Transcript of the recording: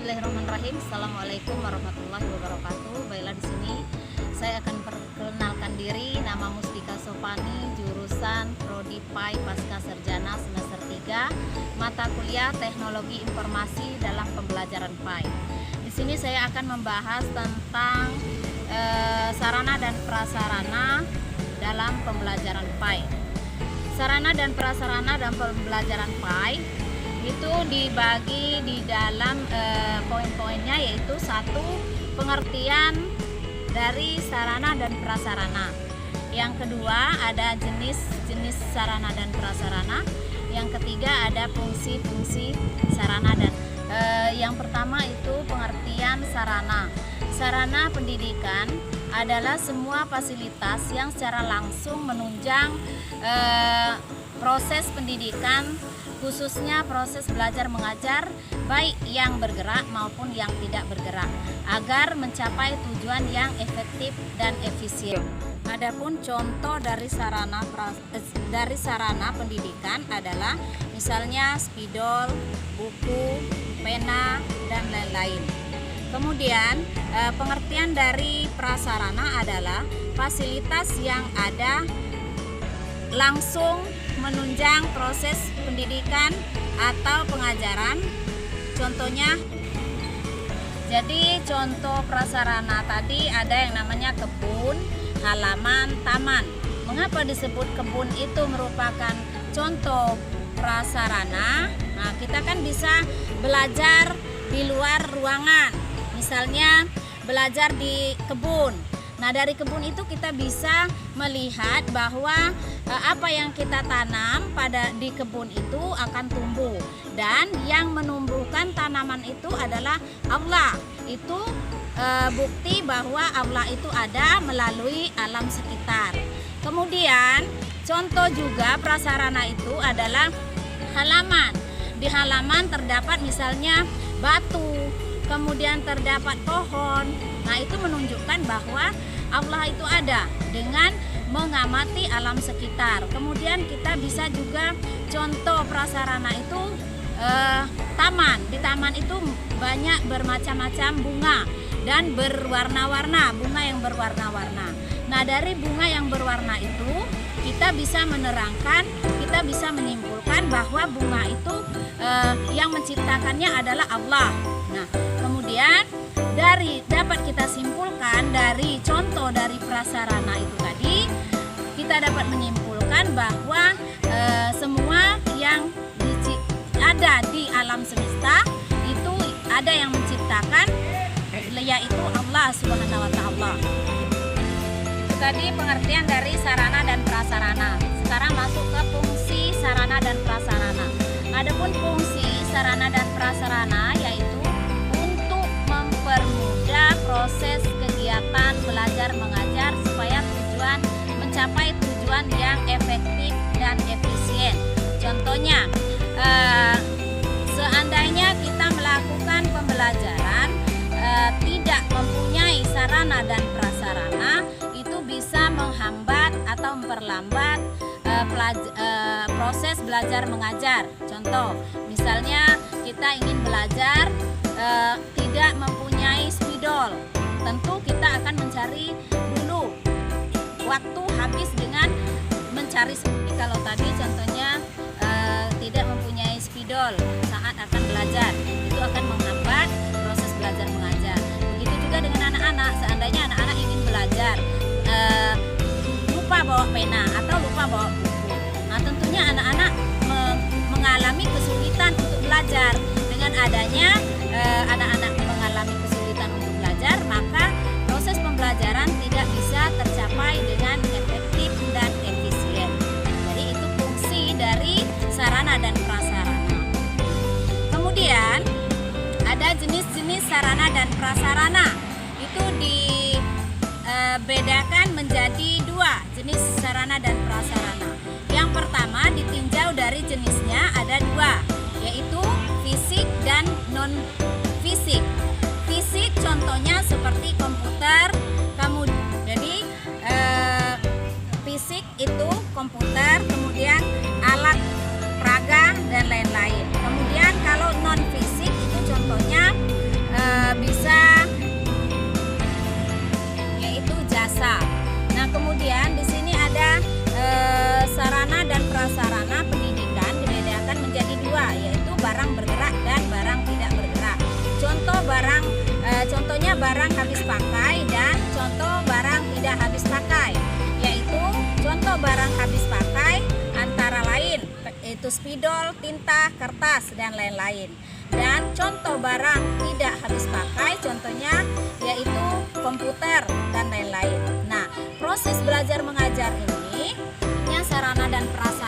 Bismillahirrahmanirrahim. Assalamualaikum warahmatullahi wabarakatuh. Baiklah, di sini saya akan perkenalkan diri. Nama Mustika Sopani, jurusan Prodi PAI Pasca Sarjana semester 3, mata kuliah Teknologi Informasi dalam pembelajaran PAI. Di sini saya akan membahas tentang sarana dan prasarana dalam pembelajaran PAI. Sarana dan prasarana dalam pembelajaran PAI itu dibagi di dalam poin-poinnya, yaitu satu, pengertian dari sarana dan prasarana. Yang kedua, ada jenis-jenis sarana dan prasarana. Yang ketiga, ada fungsi-fungsi sarana dan yang pertama itu pengertian sarana. Sarana pendidikan adalah semua fasilitas yang secara langsung menunjang proses pendidikan, khususnya proses belajar mengajar, baik yang bergerak maupun yang tidak bergerak, agar mencapai tujuan yang efektif dan efisien. Adapun contoh dari sarana pendidikan adalah misalnya spidol, buku, pena, dan lain-lain. Kemudian pengertian dari prasarana adalah fasilitas yang ada langsung menunjang proses pendidikan atau pengajaran. Contohnya, jadi contoh prasarana tadi ada yang namanya kebun, halaman, taman. Mengapa disebut kebun itu merupakan contoh prasarana? Nah, kita kan bisa belajar di luar ruangan, misalnya belajar di kebun. Nah, dari kebun itu kita bisa melihat bahwa apa yang kita tanam di kebun itu akan tumbuh, dan yang menumbuhkan tanaman itu adalah Allah. Itu bukti bahwa Allah itu ada melalui alam sekitar. Kemudian contoh juga prasarana itu adalah halaman. Di halaman terdapat misalnya batu, kemudian terdapat pohon. Nah, itu menunjukkan bahwa Allah itu ada dengan mengamati alam sekitar. Kemudian kita bisa juga contoh prasarana itu taman. Di taman itu banyak bermacam-macam bunga dan berwarna-warna, bunga yang berwarna-warna. Nah, dari bunga yang berwarna itu kita bisa menerangkan, kita bisa menyimpulkan bahwa bunga itu yang menciptakannya adalah Allah. Nah, kemudian dapat kita simpulkan dari contoh dari prasarana itu tadi, kita dapat menyimpulkan bahwa semua yang ada di alam semesta itu ada yang menciptakan, yaitu Allah Subhanahu wa Ta'ala. Itu tadi pengertian dari sarana dan prasarana. Sekarang masuk ke fungsi sarana dan prasarana. Adapun fungsi sarana dan prasarana yaitu mempermudah proses kegiatan belajar mengajar supaya mencapai tujuan yang efektif dan efisien. Contohnya, seandainya kita melakukan pembelajaran tidak mempunyai sarana dan prasarana, itu bisa menghambat atau memperlambat proses belajar mengajar. Contoh, misalnya kita ingin belajar tidak mempunyai spidol, tentu kita akan mencari dulu, waktu habis dengan mencari spidol. Kalau tadi contohnya tidak mempunyai spidol saat akan belajar, itu akan menghambat proses belajar mengajar. Begitu juga dengan anak-anak, seandainya anak-anak ingin belajar lupa bawa pena atau lupa bawa buku, nah tentunya anak-anak mengalami kesulitan untuk belajar. Dengan adanya anak-anak mengalami kesulitan untuk belajar, maka proses pembelajaran tidak bisa tercapai dengan efektif dan efisien. Jadi itu fungsi dari sarana dan prasarana. Kemudian ada jenis-jenis sarana dan prasarana. Itu dibedakan menjadi dua jenis sarana dan prasarana. Yang pertama, ditinjau dari jenisnya ada dua, yaitu fisik dan non fisik. Fisik contohnya seperti komputer. Jadi fisik itu komputer, kemudian alat peraga dan lain-lain. Kemudian kalau non fisik itu contohnya pakai dan contoh barang tidak habis pakai, yaitu contoh barang habis pakai antara lain yaitu spidol, tinta, kertas, dan lain-lain. Dan contoh barang tidak habis pakai contohnya yaitu komputer dan lain-lain. Nah, proses belajar mengajar ini sarana dan prasarana